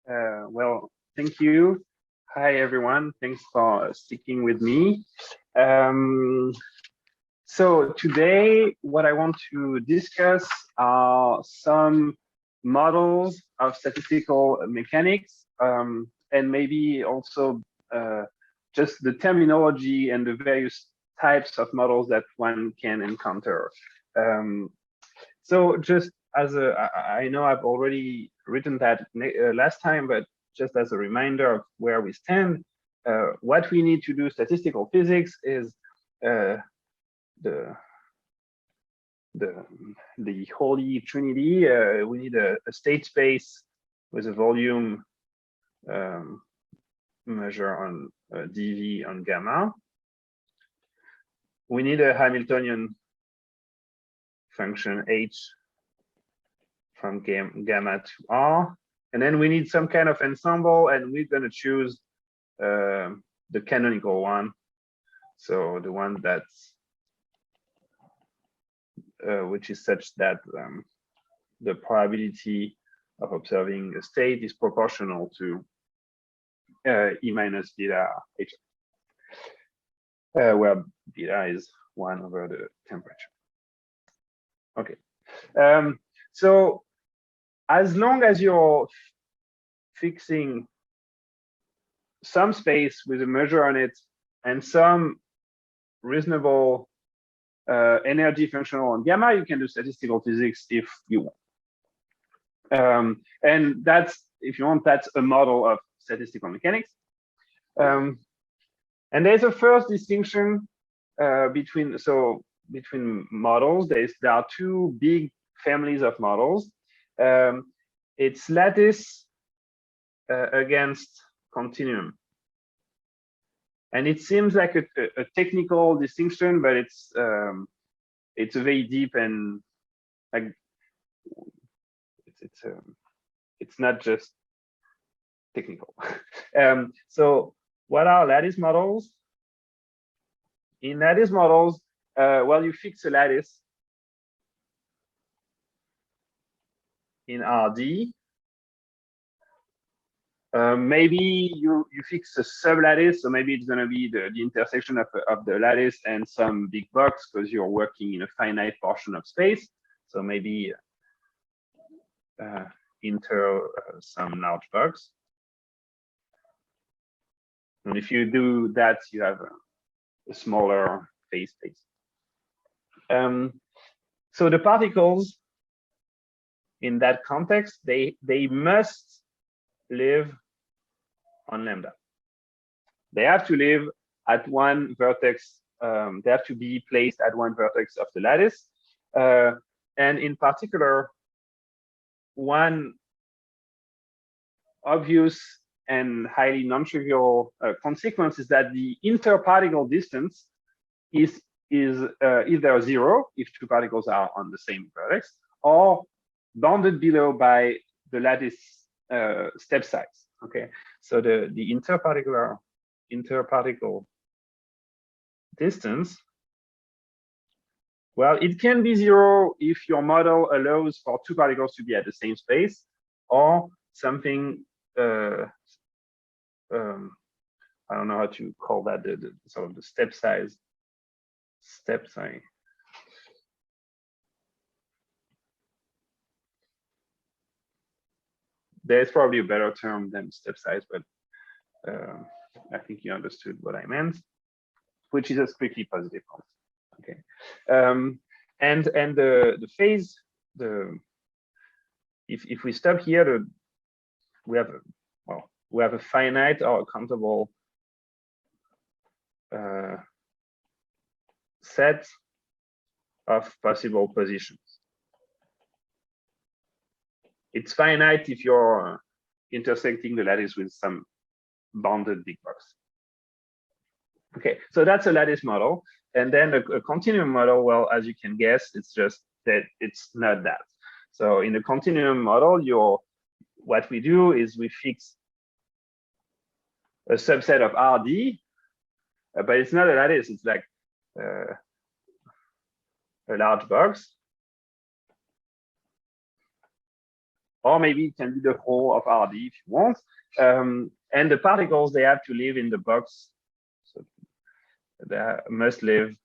Well, thank you. Hi, everyone. Thanks for sticking with me. So today, what I want to discuss are some models of statistical mechanics, and maybe also just the terminology and the various types of models that one can encounter. So just as I know I've already written that last time, but just as a reminder of where we stand, what we need to do statistical physics is the holy trinity. We need a state space with a volume measure on dv on gamma. We need a Hamiltonian function h from gamma to r, and then we need some kind of ensemble, and we're going to choose the canonical one, so the one that's which is such that the probability of observing a state is proportional to E minus beta h, where beta is 1 over the temperature. Okay, so as long as you're fixing some space with a measure on it and some reasonable energy functional on gamma, you can do statistical physics if you want. And that's, if you want, that's a model of statistical mechanics. And there's a first distinction between models. There are two big families of models. It's lattice against continuum. And it seems like a technical distinction, but it's a very deep and like it's not just technical. So what are lattice models? In lattice models, well, you fix a lattice in RD. Maybe you fix a sublattice, so maybe it's going to be the intersection of the lattice and some big box because you're working in a finite portion of space. So maybe inter some large box. And if you do that, you have a smaller phase space. So the particles in that context, they must live on lambda. They have to live at one vertex. They have to be placed at one vertex of the lattice. And in particular, one obvious and highly non-trivial consequence is that the interparticle distance is either 0 if two particles are on the same vertex, or bounded below by the lattice step size. Okay, so the interparticle distance, well, it can be 0 if your model allows for two particles to be at the same space, or something I don't know how to call that, the sort of the step size. There's probably a better term than step size, but I think you understood what I meant, which is a strictly positive constant. Okay, and the phase, if we stop here, we have a finite or countable set of possible positions. It's finite if you're intersecting the lattice with some bounded big box. Okay, so that's a lattice model. And then a continuum model, well, as you can guess, it's just that it's not that. So in the continuum model, what we do is we fix a subset of RD, but it's not a lattice, it's like a large box. or maybe it can be the whole of RD if you want. And the particles, they have to live in the box. So they must live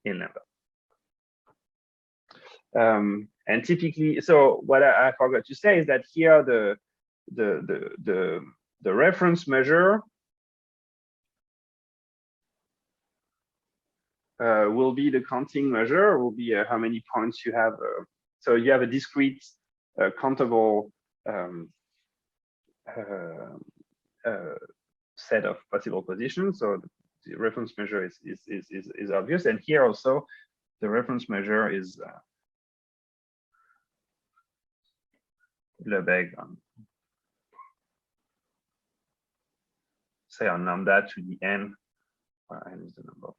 in lambda. And typically, so what I forgot to say is that here the reference measure will be the counting measure, will be how many points you have. So you have a discrete countable set of possible positions. So the reference measure is obvious. And here also, the reference measure is Lebesgue on, say, on lambda to the n, where n is the number of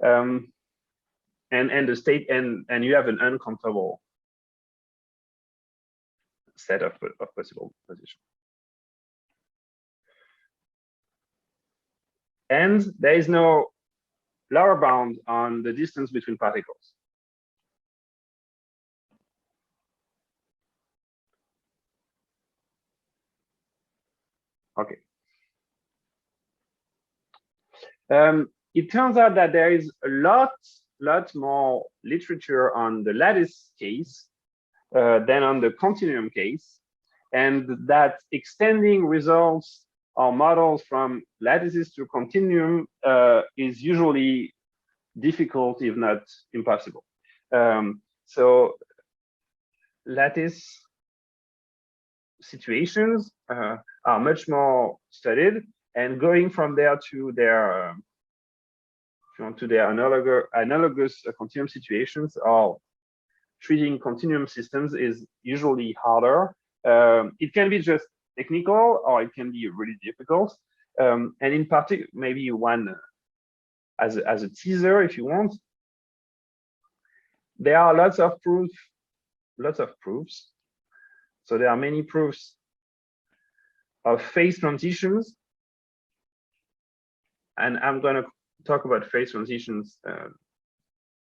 particles. And the state, and you have an uncountable set of possible positions. And there is no lower bound on the distance between particles. Okay. It turns out that there is a lot more literature on the lattice case than on the continuum case, and that extending results or models from lattices to continuum is usually difficult, if not impossible. So lattice situations are much more studied, and going from there to their analogous continuum situations, or treating continuum systems is usually harder. It can be just technical, or it can be really difficult. And in particular, maybe one as a teaser, if you want, there are lots of proofs. So there are many proofs of phase transitions, and I'm going to talk about phase transitions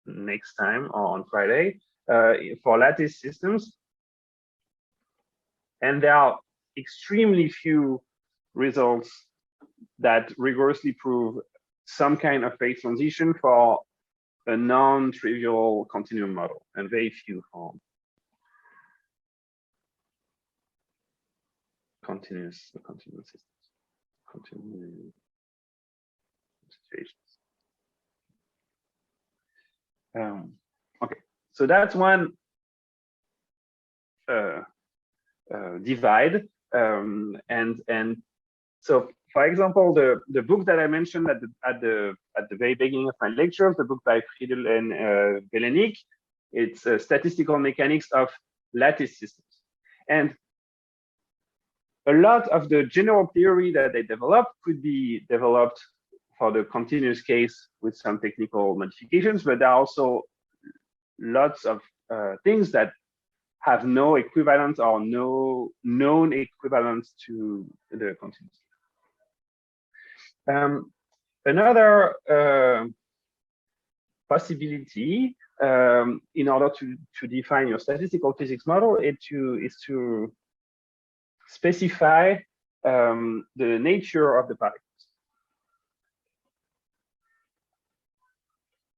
next time, or on Friday, for lattice systems. And there are extremely few results that rigorously prove some kind of phase transition for a non-trivial continuum model, and very few for continuous systems, continuous situations. Okay, so that's one divide, and so, for example, the book that I mentioned at the very beginning of my lecture, the book by Friedel and Bilyk, it's Statistical Mechanics of Lattice Systems, and a lot of the general theory that they developed could be developed for the continuous case with some technical modifications, but there are also lots of things that have no equivalent or no known equivalence to the continuous. Another possibility in order to define your statistical physics model is to specify the nature of the particles.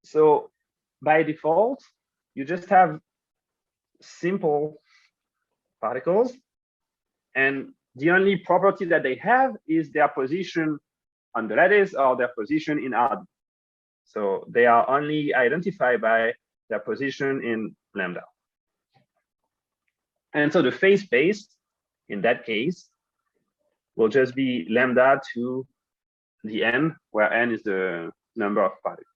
So by default, you just have simple particles, and the only property that they have is their position on the lattice or their position in RD. So they are only identified by their position in lambda. And so the phase space in that case will just be lambda to the n, where n is the number of particles.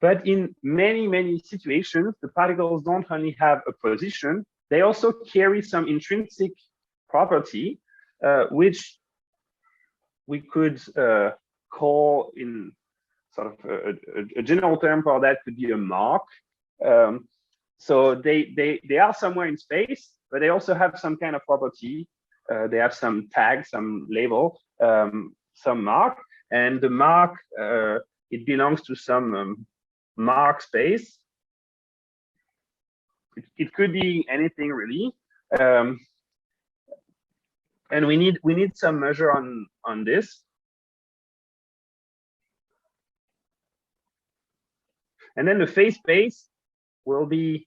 But in many situations, the particles don't only have a position, they also carry some intrinsic property, which we could call, in sort of a general term for that, could be a mark. So they are somewhere in space, but they also have some kind of property. They have some tag, some label, some mark, and the mark, it belongs to some mark space. It could be anything really, and we need some measure on this. And then the phase space will be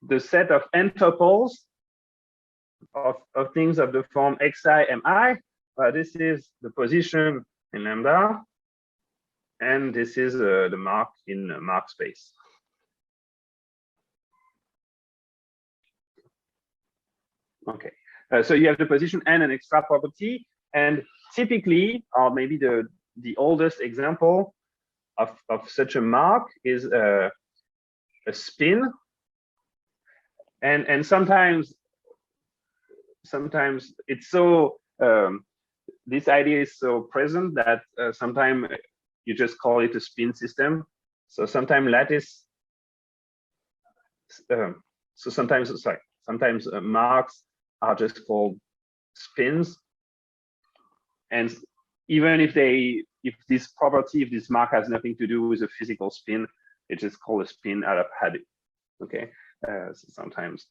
the set of n tuples of things of the form xi mi. This is the position in lambda, and this is the mark in mark space. Okay, so you have the position and an extra property, and typically, or maybe the oldest example of such a mark is a spin, and sometimes it's so this idea is so present that sometimes you just call it a spin system. So sometimes lattice. So sometimes marks are just called spins, and even if this property, if this mark has nothing to do with a physical spin, it's just called a spin out of habit. Okay, so sometimes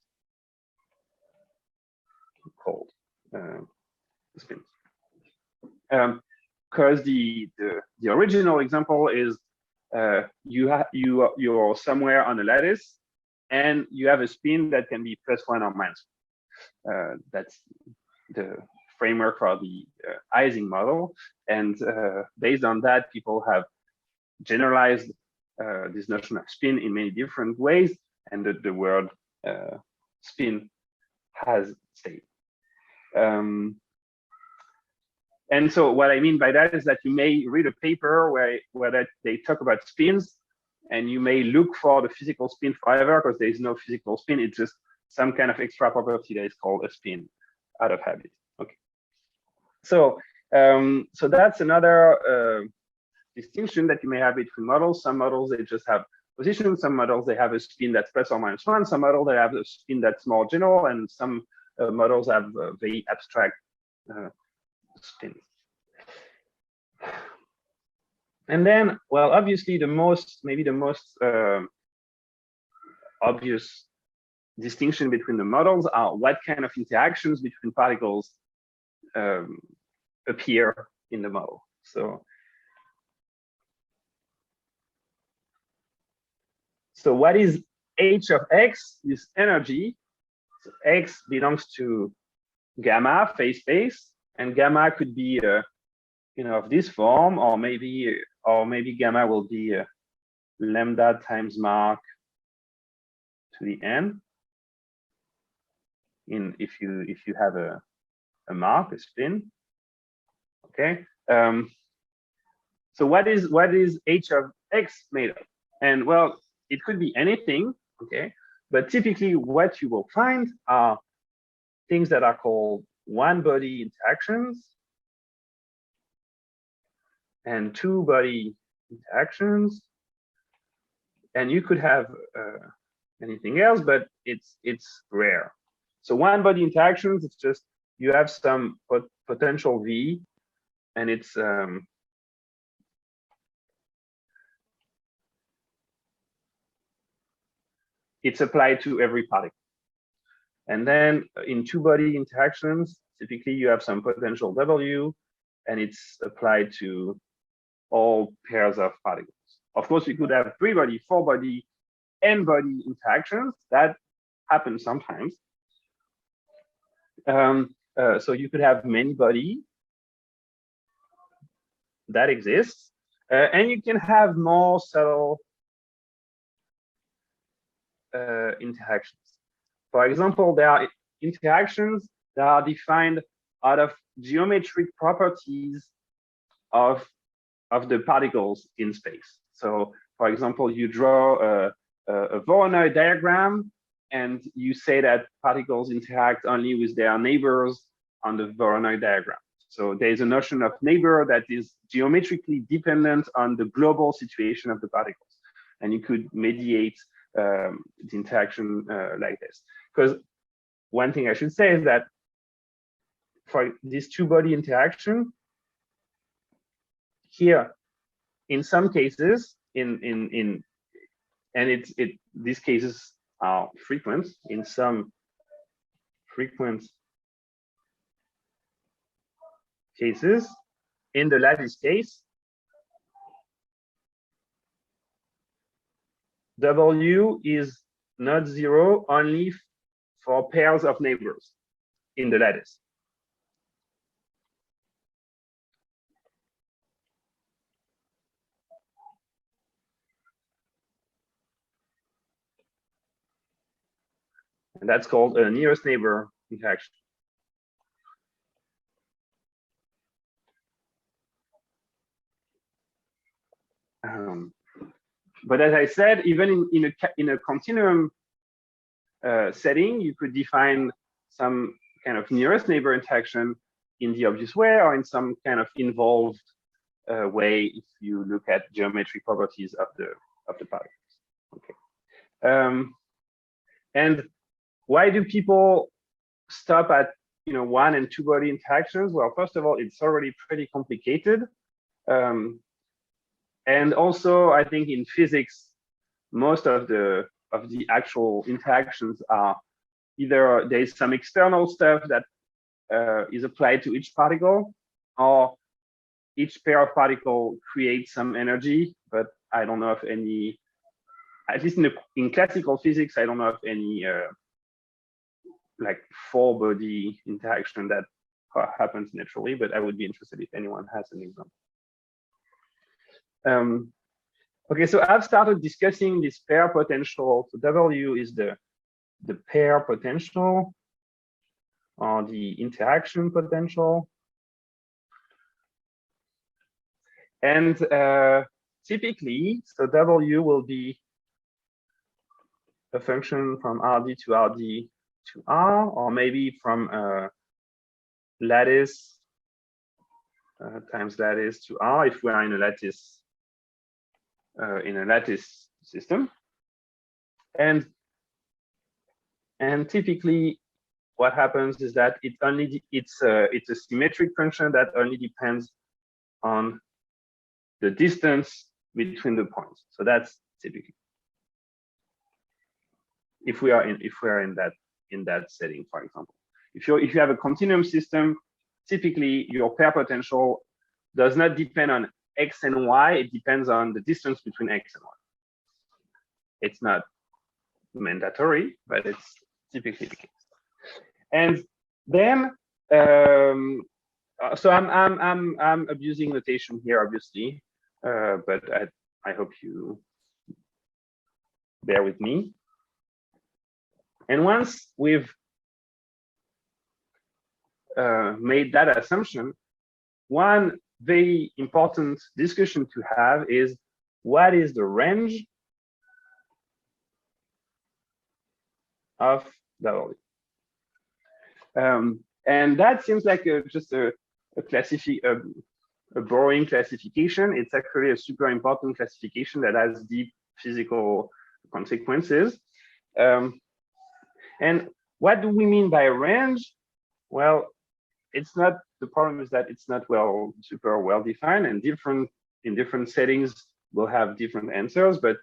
called spins. Because the original example is you're somewhere on a lattice and you have a spin that can be +1 or -1. That's the framework for the Ising model, and based on that, people have generalized this notion of spin in many different ways, and the word spin has stayed. And so what I mean by that is that you may read a paper where they talk about spins, and you may look for the physical spin forever because there is no physical spin. It's just some kind of extra property that is called a spin out of habit. Okay. So so that's another distinction that you may have between models. Some models, they just have position. Some models, they have a spin that's +or -1. Some models, they have a spin that's more general, and some models have very abstract spins. And then, well, obviously maybe the most obvious distinction between the models are what kind of interactions between particles appear in the model. So what is h of x? This energy. So x belongs to gamma phase space, and gamma could be of this form, or maybe gamma will be lambda times mark to the n. If you have a mark, a spin. Okay. So what is h of x made of? And well, it could be anything. Okay. But typically, what you will find are things that are called one-body interactions and two-body interactions, and you could have anything else, but it's rare. So one-body interactions, it's just you have some potential V, and it's applied to every particle. And then in two-body interactions, typically you have some potential W, and it's applied to all pairs of particles. Of course, we could have three-body, four-body, n-body interactions. That happens sometimes. So you could have many-body that exists, and you can have more subtle interactions. For example, there are interactions that are defined out of geometric properties of the particles in space. So, for example, you draw a Voronoi diagram, and you say that particles interact only with their neighbors on the Voronoi diagram. So there's a notion of neighbor that is geometrically dependent on the global situation of the particles, and you could mediate the interaction like this. Because one thing I should say is that for this two-body interaction, here, in some cases, and these cases are frequent. In some frequent cases, in the lattice case, W is not zero only for pairs of neighbors in the lattice. And that's called a nearest neighbor interaction. But as I said, even in a continuum setting, you could define some kind of nearest neighbor interaction in the obvious way, or in some kind of involved way if you look at geometric properties of the particles. Okay. And why do people stop at one and two body interactions? Well, first of all, it's already pretty complicated. And also, I think in physics, most of the actual interactions are either there is some external stuff that is applied to each particle, or each pair of particle creates some energy. But I don't know of any, at least in classical physics, I don't know of any like four-body interaction that happens naturally. But I would be interested if anyone has an example. Okay, so I've started discussing this pair potential. So W is the pair potential, or the interaction potential. And typically, so W will be a function from RD to RD to R, or maybe from lattice times lattice to R if we are in a lattice system. And typically what happens is that it's a symmetric function that only depends on the distance between the points. So that's typically if we are in that setting, for example. If you have a continuum system, typically your pair potential does not depend on X and Y, it depends on the distance between X and Y. It's not mandatory, but it's typically the case. And then, so I'm abusing notation here, obviously, but I hope you bear with me. And once we've made that assumption, one very important discussion to have is what is the range of W? And that seems like just a boring classification. It's actually a super important classification that has deep physical consequences. And what do we mean by range? Well, it's not, the problem is that it's not super well defined, and in different settings we'll have different answers. But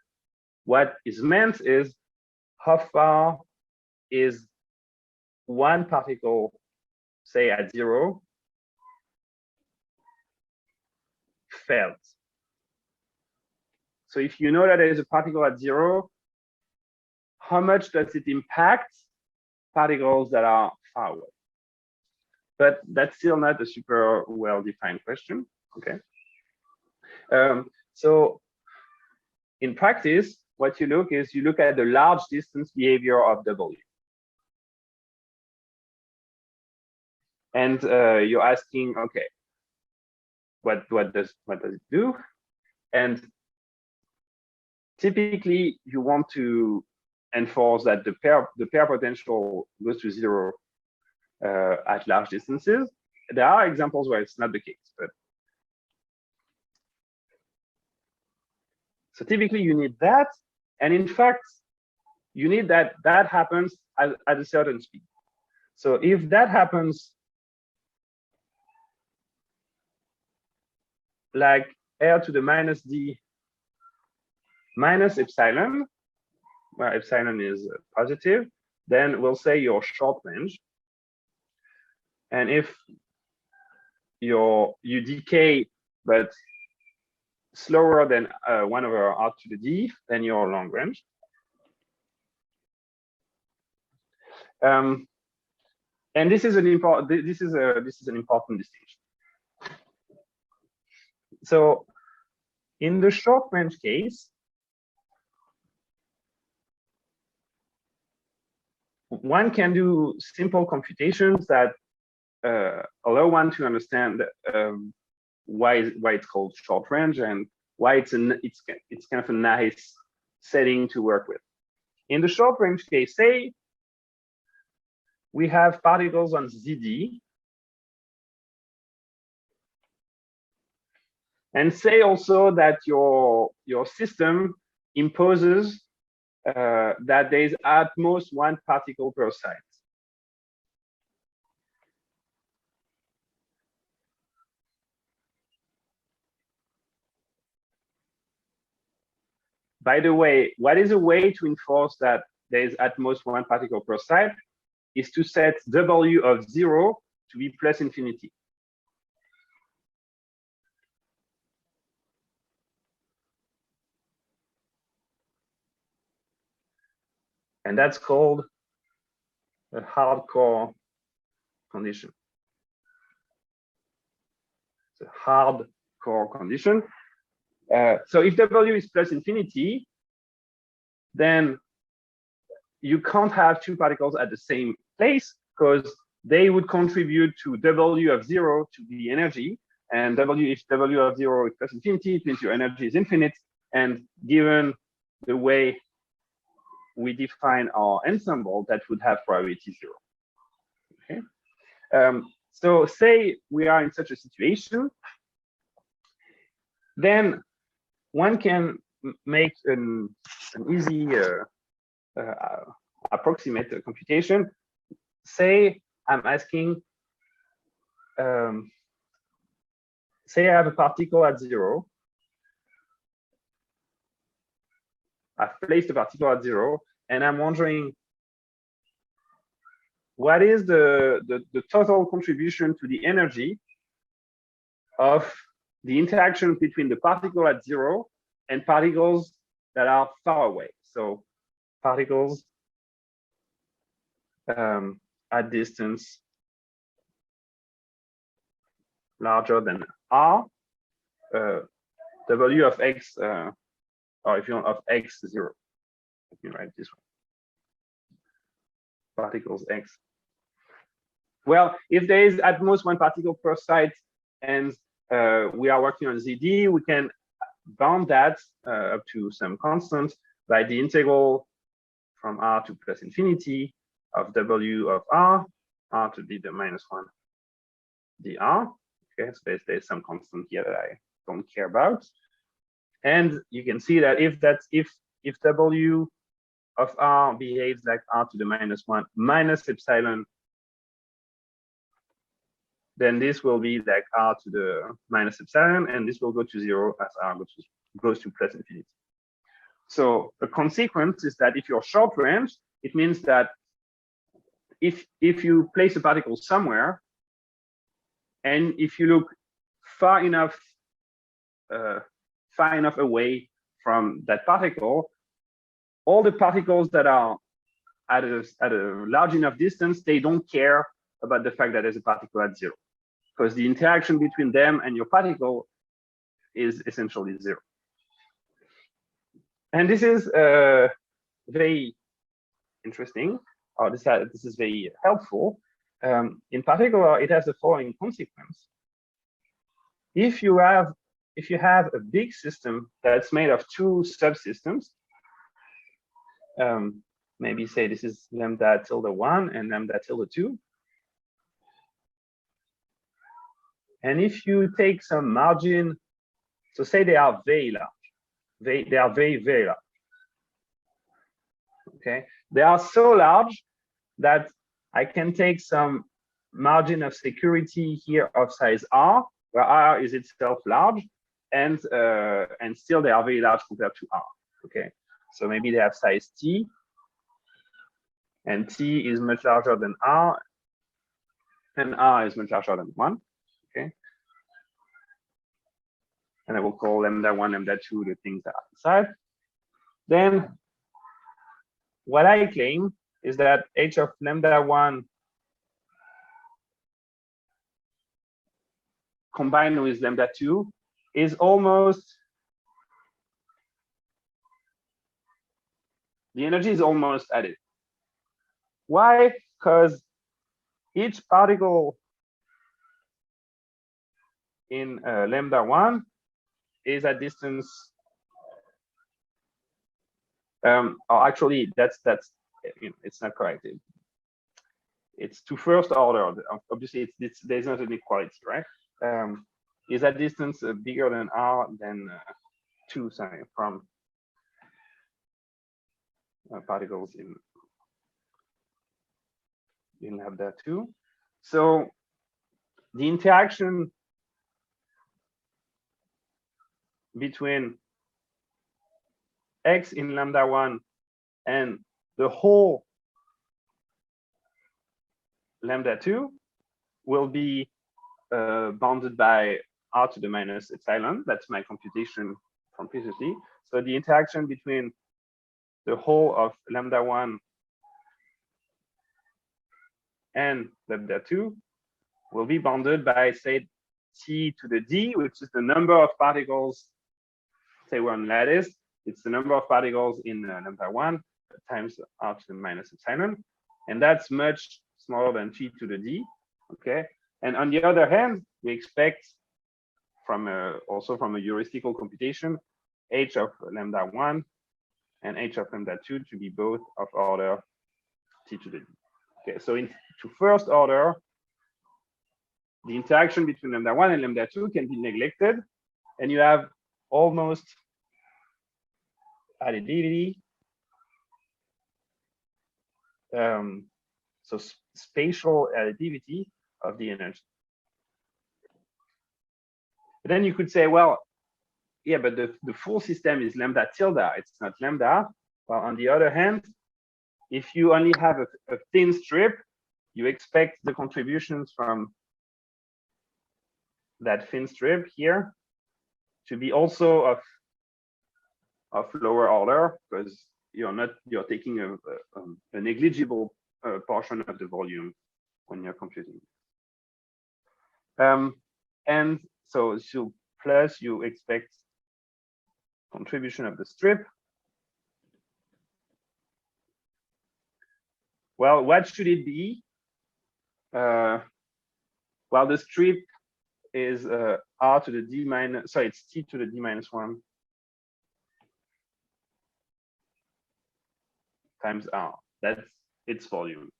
what is meant is how far is one particle, say at 0, felt. So if you know that there is a particle at 0, how much does it impact particles that are far away? But that's still not a super well-defined question. Okay. So in practice, what you look at the large distance behavior of W. And you're asking, okay, what does it do? And typically you want to enforce that the pair potential goes to 0 at large distances. There are examples where it's not the case, but so typically you need that, and in fact you need that happens at a certain speed. So if that happens like r to the minus d minus epsilon, where epsilon is positive, then we'll say your short range. And if you decay, but slower than 1 over r to the d, then your long range. And this is an important distinction. So in the short range case, one can do simple computations that allow one to understand why it's called short range and why it's kind of a nice setting to work with. In the short range case, say we have particles on ZD, and say also that your system imposes that there is at most 1 particle per site. By the way, what is a way to enforce that there is at most 1 particle per site is to set W of 0 to be plus infinity. And that's called a hardcore condition. It's a hardcore condition. So if W is plus infinity, then you can't have 2 particles at the same place because they would contribute to W of 0 to the energy. And if W of 0 is plus infinity, it means your energy is infinite. And given the way we define our ensemble, that would have probability 0. Okay. So say we are in such a situation, then one can make an easy approximate computation. Say I'm asking, say I have a particle at 0. I've placed a particle at 0, and I'm wondering what is the total contribution to the energy of the interaction between the particle at 0 and particles that are far away. So particles at distance larger than r, W of x, or if you want, of x 0. Let me write this one. Particles x. Well, if there is at most 1 particle per site and we are working on ZD, we can bound that up to some constant by the integral from r to plus infinity of W of r to the minus 1 dr. Okay, so there's some constant here that I don't care about. And you can see that if W of r behaves like r to the minus 1 minus epsilon, then this will be like r to the minus epsilon, and this will go to 0 as r goes to plus infinity. So a consequence is that if you're short range, it means that if you place a particle somewhere, and if you look far enough away from that particle, all the particles that are at a large enough distance, they don't care about the fact that there's a particle at 0, because the interaction between them and your particle is essentially 0. And this is very interesting, or this is very helpful. In particular, it has the following consequence. If you have a big system that's made of 2 subsystems, maybe say this is lambda tilde 1 and lambda tilde 2. And if you take some margin, so say they are very large, they are very, very large. Okay, they are so large that I can take some margin of security here of size r, where r is itself large, and still they are very large compared to r. Okay, so maybe they have size T, and T is much larger than R, and R is much larger than 1. Okay, and I will call lambda 1, lambda 2 the things that are inside. Then what I claim is that h of lambda 1 combined with lambda 2 is almost, the energy is almost added. Why? Because each particle in lambda 1 is at distance, or actually that's it's not correct. It's to first order. Obviously, there's not an equality, right? Is that distance bigger than r than 2 from particles in lambda 2? So the interaction between x in lambda 1 and the whole lambda 2 will be bounded by r to the minus epsilon. That's my computation from previously. So the interaction between the whole of lambda 1 and lambda 2 will be bounded by, say, t to the d, which is the number of particles. Say we're on lattice, it's the number of particles in lambda 1 times r to the minus epsilon, and that's much smaller than t to the d. Okay, and on the other hand, we expect from also from a heuristical computation, h of lambda 1 and h of lambda 2 to be both of order t to the d. Okay, so to first order, the interaction between lambda 1 and lambda 2 can be neglected, and you have almost additivity. So spatial additivity of the energy. But then you could say, well, yeah, but the full system is lambda tilde, it's not lambda. Well, on the other hand, if you only have a thin strip, you expect the contributions from that thin strip here to be also of lower order, because you're taking a negligible portion of the volume when you're computing. And so plus you expect contribution of the strip. Well, what should it be? Well, the strip is r to the d minus, sorry, it's t to the d minus 1 times r. That's its volume.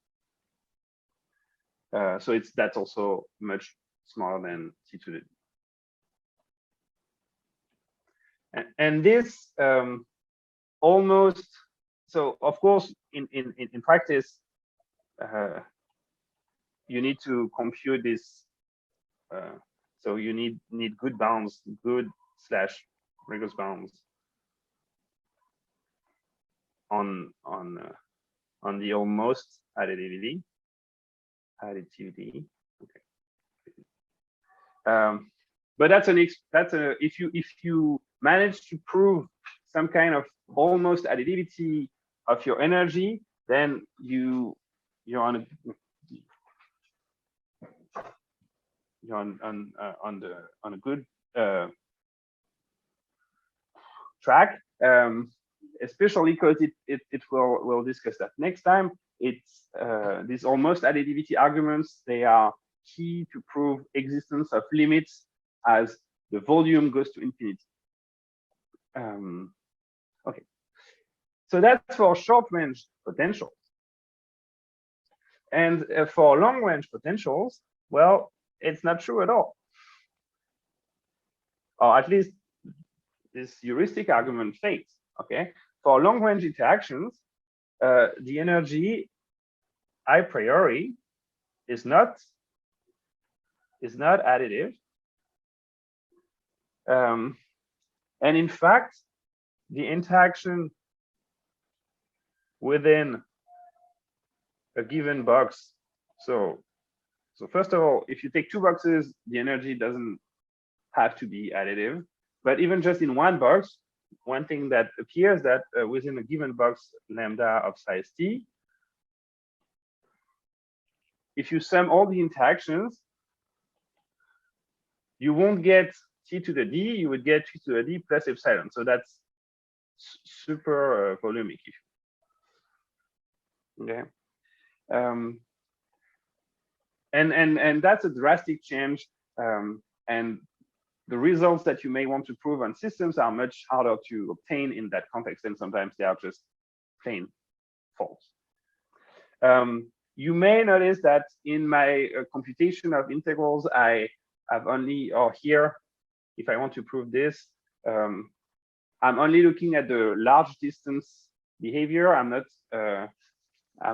So that's also much smaller than t to the d. And this almost, so of course in practice you need to compute this. So you need good bounds, good / rigorous bounds on the almost additivity. Okay. But that's if you manage to prove some kind of almost additivity of your energy, then you're on a good track, especially because we'll discuss that next time. It's these almost additivity arguments, they are key to prove existence of limits as the volume goes to infinity. Okay, so that's for short range potentials. And for long range potentials, well, it's not true at all. Or at least this heuristic argument fails. Okay, for long range interactions, the energy a priori is not additive. And in fact, the interaction within a given box. So first of all, if you take two boxes, the energy doesn't have to be additive. But even just in one box, one thing that appears that within a given box lambda of size t, if you sum all the interactions, you won't get t to the d, you would get t to the d plus epsilon. So that's super volumic. Okay. And that's a drastic change. And the results that you may want to prove on systems are much harder to obtain in that context, and sometimes they are just plain false. You may notice that in my computation of integrals, I have only, or here, if I want to prove this, I'm only looking at the large distance behavior. I'm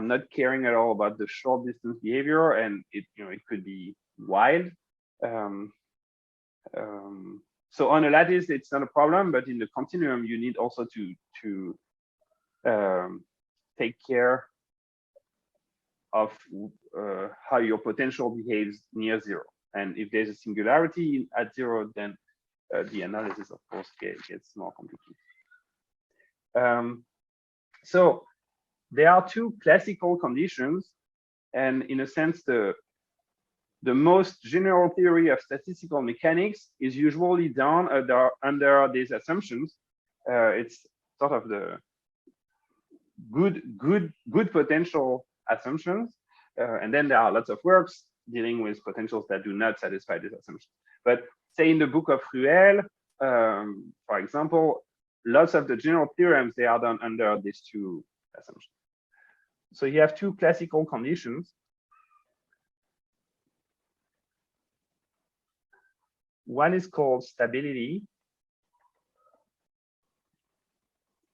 not caring at all about the short distance behavior, and it could be wild. So on a lattice, it's not a problem, but in the continuum, you need also to take care of how your potential behaves near zero. And if there's a singularity at zero, then the analysis, of course, gets more complicated. So there are two classical conditions, and in a sense, the most general theory of statistical mechanics is usually done under these assumptions. It's sort of the good potential assumptions, and then there are lots of works dealing with potentials that do not satisfy these assumptions. But say in the book of Ruel, for example, lots of the general theorems, they are done under these two assumptions. So you have two classical conditions. One is called stability.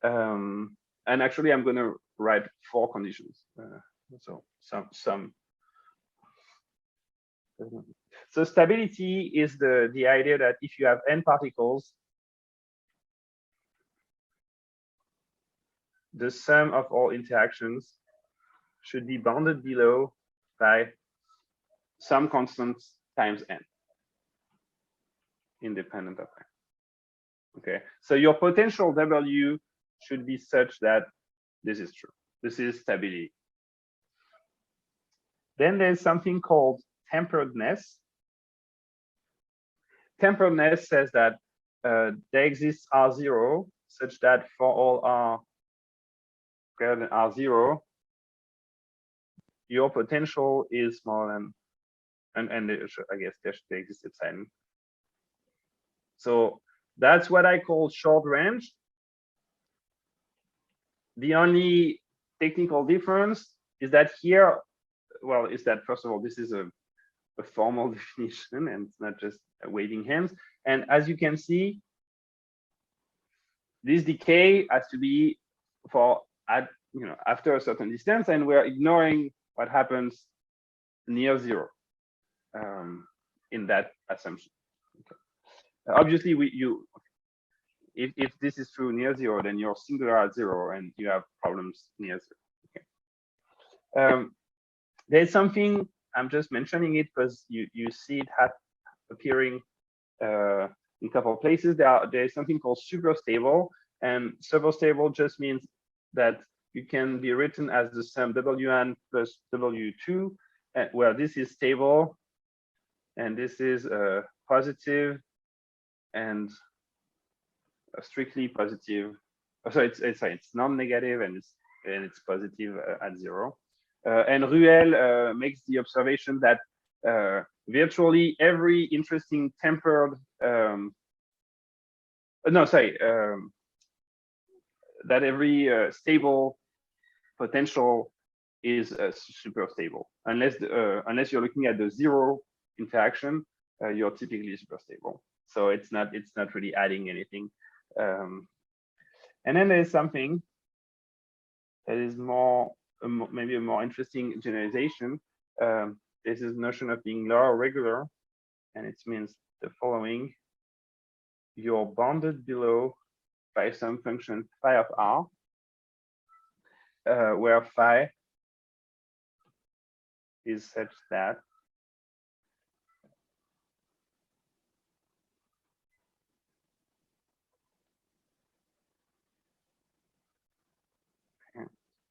And actually, I'm going to write 4 conditions. So stability is the idea that if you have n particles, the sum of all interactions should be bounded below by some constant times n, independent of n. Okay, so your potential W should be such that this is true. This is stability. Then there's something called temperedness. Temperedness says that there exists R0 such that for all R greater than R0, your potential is smaller than, and I guess there exists epsilon. So that's what I call short range. The only technical difference is that here, well, is that first of all, this is a formal definition and it's not just waving hands. And as you can see, this decay has to be for after a certain distance, and we're ignoring what happens near zero in that assumption. Okay. Obviously, if this is true near zero, then you're singular at zero and you have problems near zero. Okay. There's something, I'm just mentioning it because you see it appearing in a couple of places. There's something called superstable, and superstable just means that you can be written as the sum Wn plus W2, where this is stable and this is positive and strictly positive. So it's non-negative and it's positive at zero. And Ruel makes the observation that virtually every interesting tempered that every stable potential is super stable, unless you're looking at the zero interaction, you're typically super stable. So it's not really adding anything. And then there's something that is maybe a more interesting generalization. This is notion of being lower regular, and it means the following: you're bounded below by some function phi of r, where phi is such that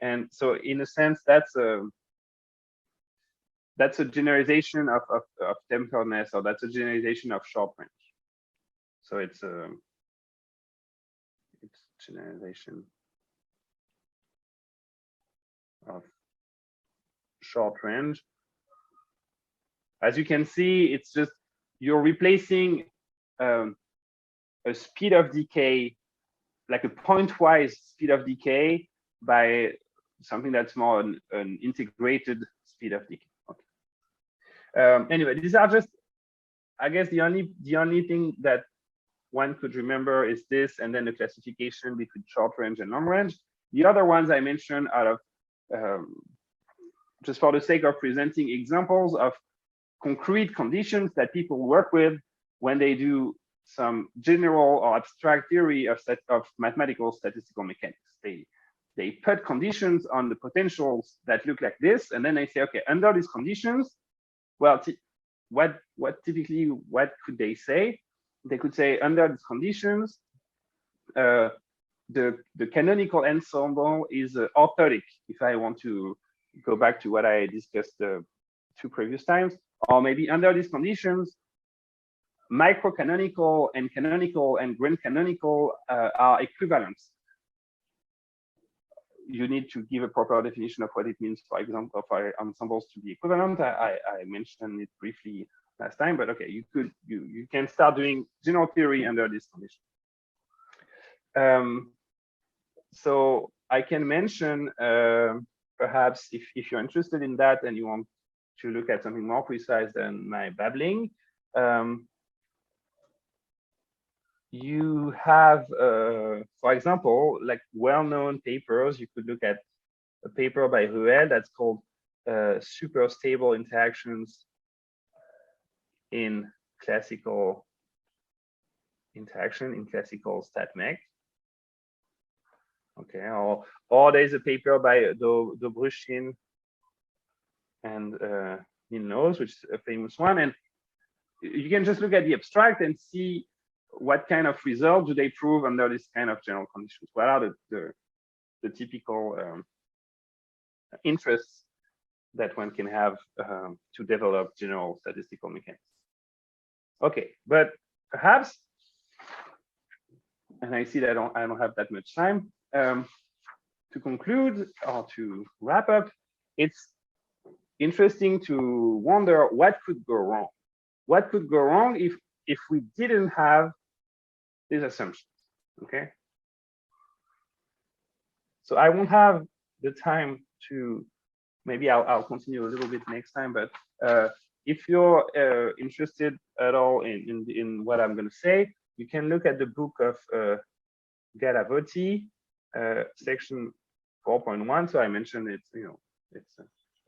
and so in a sense that's a generalization of temporaleness, or that's a generalization of short range. So it's generalization of short range. As you can see, it's just you're replacing a speed of decay, like a pointwise speed of decay, by something that's more an integrated speed of decay. Okay. Anyway, these are just, I guess, the only thing that one could remember is this, and then the classification between short range and long range. The other ones I mentioned out of just for the sake of presenting examples of concrete conditions that people work with when they do some general or abstract theory of mathematical statistical mechanics. They put conditions on the potentials that look like this, and then they say, okay, under these conditions, well, what could they say? They could say, under these conditions, the canonical ensemble is orthotic, if I want to go back to what I discussed the 2 previous times, or maybe under these conditions, microcanonical and canonical and grand canonical are equivalent. You need to give a proper definition of what it means, for example, for ensembles to be equivalent. I mentioned it briefly last time, but okay, you can start doing general theory under this condition. So I can mention, perhaps if you're interested in that and you want to look at something more precise than my babbling, you have, for example, like well-known papers. You could look at a paper by Ruel that's called super stable interactions in classical interaction in classical StatMech. Okay, or there's a paper by Dobrushin and Milnos, which is a famous one, and you can just look at the abstract and see what kind of result do they prove under this kind of general conditions. What are the typical interests that one can have to develop general statistical mechanics? Okay, but perhaps, and I see that I don't have that much time, to conclude or to wrap up, it's interesting to wonder what could go wrong. What could go wrong if we didn't have these assumptions? Okay. So I won't have the time to, maybe I'll continue a little bit next time, but if you're interested at all in what I'm going to say, you can look at the book of Galavotti, section 4.1. So I mentioned it, it's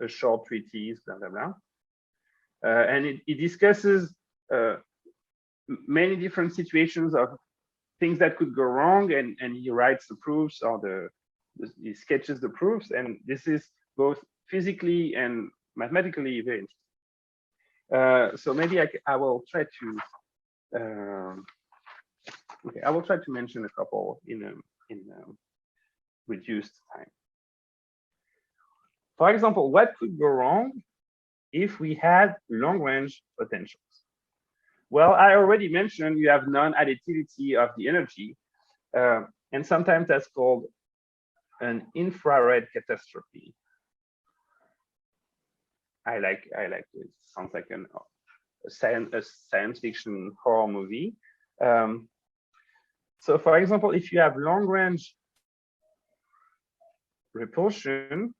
a short treatise, blah, blah, blah. And it discusses many different situations of things that could go wrong, and he writes the proofs, or he sketches the proofs, and this is both physically and mathematically very interesting. So maybe I will try to okay, I will try to mention a couple in reduced time. For example, what could go wrong if we had long-range potentials? Well, I already mentioned you have non-additivity of the energy, and sometimes that's called an infrared catastrophe. I like it. It sounds like a science fiction horror movie. So, for example, if you have long-range repulsion,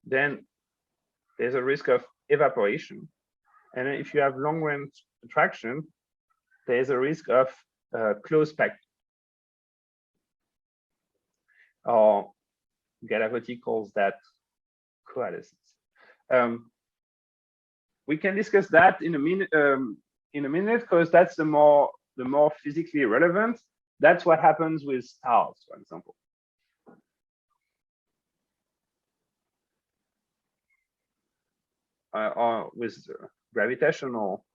then there's a risk of evaporation. And if you have long-range attraction, there's a risk of close pack. Or Galavotti calls that coalescence. We can discuss that in a minute, because that's the more the more physically relevant. That's what happens with stars, for example. Or with gravitational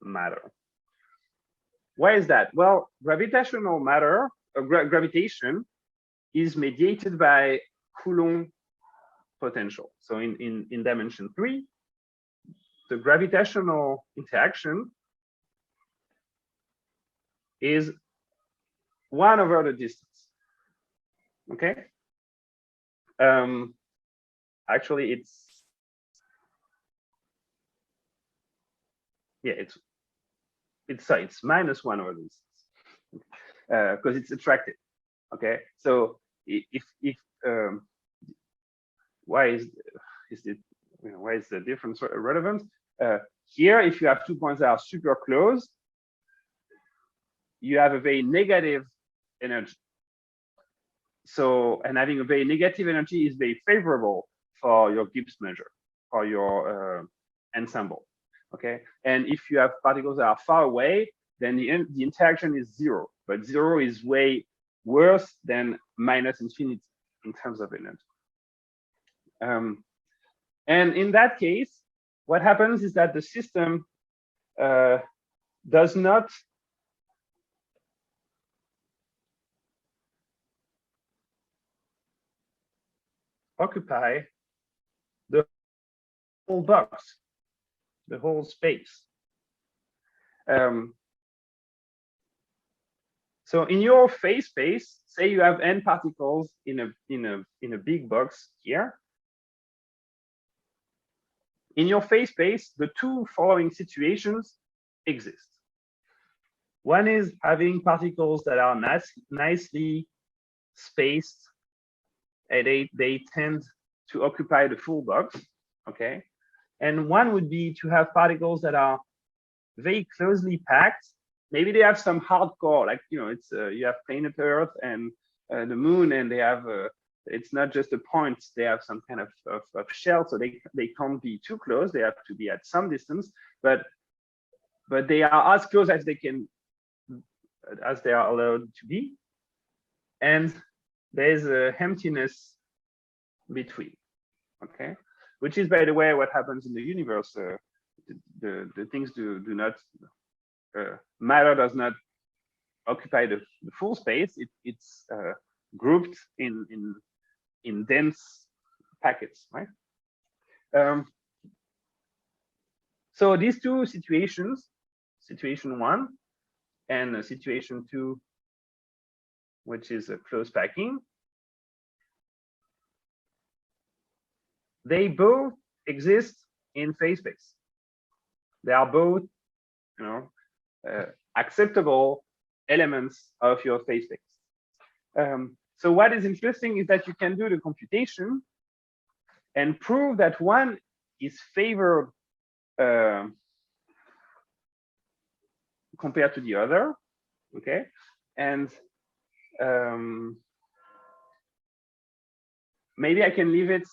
matter. Why is that? Well, gravitational matter, gravitation, is mediated by Coulomb potential. So in dimension 3, the gravitational interaction is 1 over the distance. Okay. Actually, it's minus 1 over the distance because it's attracted. Okay. So if why is it, why is the difference relevant? Here, if you have 2 points that are super close, you have a very negative energy. So, and having a very negative energy is very favorable for your Gibbs measure, for your ensemble. Okay. And if you have particles that are far away, then the interaction is 0. But 0 is way worse than minus infinity in terms of energy. And in that case, what happens is that the system does not occupy the whole box, the whole space. So in your phase space, say you have n particles in a big box here. In your phase space, the 2 following situations exist. One is having particles that are nicely spaced, and they tend to occupy the full box. Okay. And one would be to have particles that are very closely packed. Maybe they have some hardcore, like, it's you have planet Earth and the moon, and they have it's not just a point, they have some kind of shell, so they can't be too close, they have to be at some distance, but they are as close as they are allowed to be, and there's a emptiness between. Okay, which is, by the way, what happens in the universe. The things do not matter does not occupy the full space. It's grouped in dense packets, right? So these 2 situations, situation 1 and situation 2, which is a close packing, they both exist in phase space. They are both, acceptable elements of your phase space. So what is interesting is that you can do the computation and prove that one is favored compared to the other. Okay, and maybe I can leave it.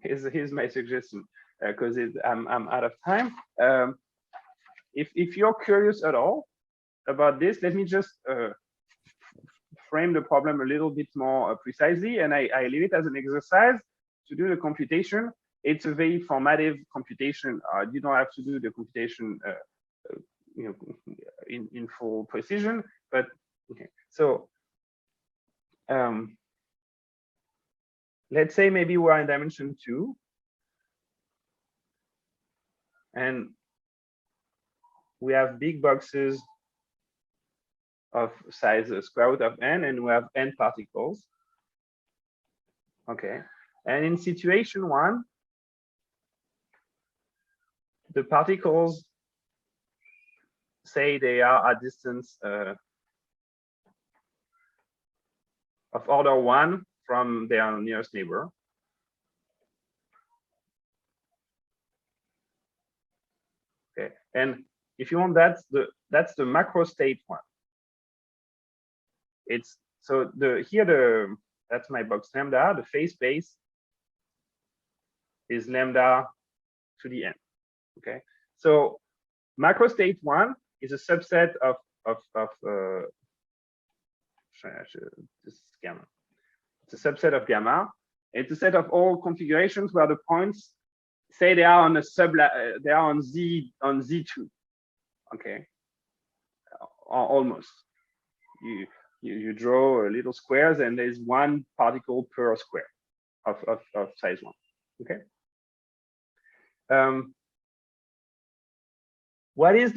Here's my suggestion, because I'm out of time. If you're curious at all about this, let me just frame the problem a little bit more precisely, and I leave it as an exercise to do the computation. It's a very formative computation. You don't have to do the computation in full precision, but okay. So let's say maybe we're in dimension 2, and we have big boxes of size square root of n, and we have n particles. Okay, and in situation 1, the particles, say they are at distance of order 1 from their nearest neighbor. Okay, and if you want, that's the macro state 1. It's so that's my box lambda. The phase space is lambda to the n. Okay, so macrostate 1 is a subset of this is gamma. It's a subset of gamma. It's a set of all configurations where the points say they are on a they are on Z2. Okay, almost. You draw little squares, and there's one particle per square of size 1. Okay. What is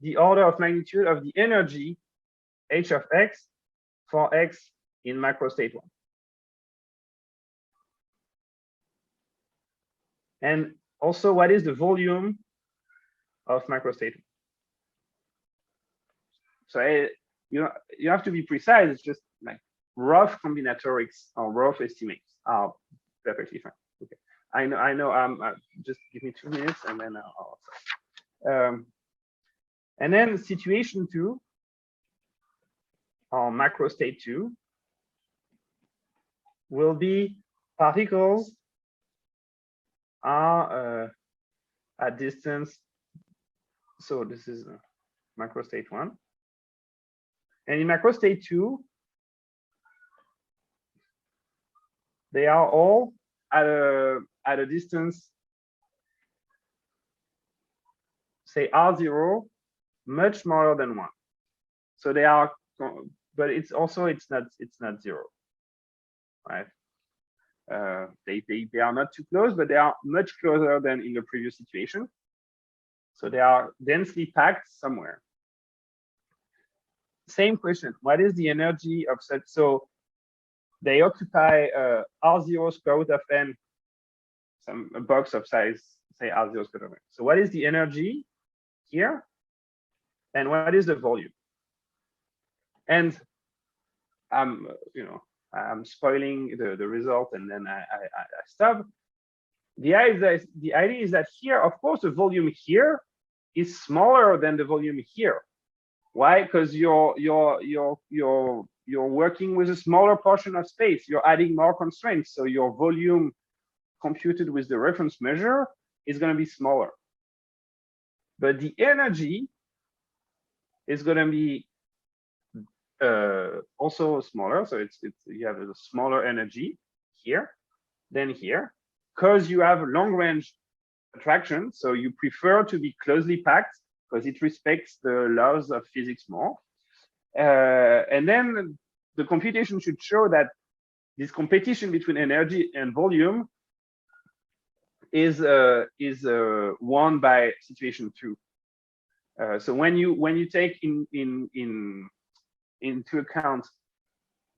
the order of magnitude of the energy h of x for x in macrostate 1? And also, what is the volume of macrostate 1? So you have to be precise. It's just like rough combinatorics or rough estimates are perfectly fine. Okay, I know. Just give me 2 minutes, and then I'll and then situation 2 or macrostate 2 will be particles are at distance. So this is macrostate 1. And in macrostate 2, they are all at a distance, say R0, much smaller than 1. So they are, but it's not 0, right? They are not too close, but they are much closer than in the previous situation. So they are densely packed somewhere. Same question. What is the energy of such? So they occupy R0 square root of n, a box of size, say R0 square root of n. So what is the energy here? And what is the volume? And I'm spoiling the result, and then I stop. The idea is that here, of course, the volume here is smaller than the volume here. Why? Because you're working with a smaller portion of space. You're adding more constraints, so your volume computed with the reference measure is going to be smaller. But the energy is going to be also smaller. So you have a smaller energy here than here, because you have long-range attraction. So you prefer to be closely packed because it respects the laws of physics more. And then the computation should show that this competition between energy and volume is won by situation 2. So when you take into account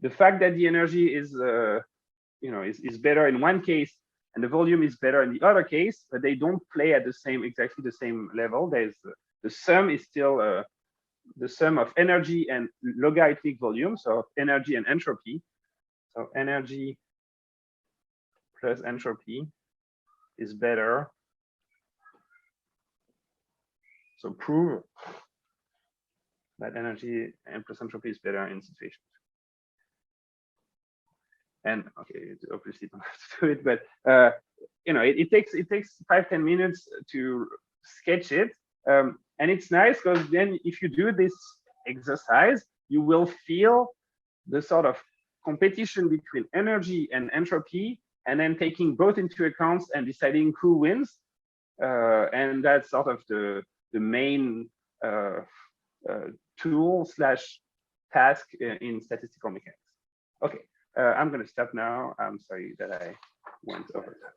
the fact that the energy is better in one case and the volume is better in the other case, but they don't play at exactly the same level. There's the sum is still the sum of energy and logarithmic volume, so energy and entropy. So energy plus entropy is better. So prove that energy and plus entropy is better in situation 2. And okay, obviously don't have to do it, but it takes 5-10 minutes to sketch it. And it's nice because then if you do this exercise, you will feel the sort of competition between energy and entropy, and then taking both into account and deciding who wins. And that's sort of the main tool / task in statistical mechanics. Okay, I'm going to stop now. I'm sorry that I went over that.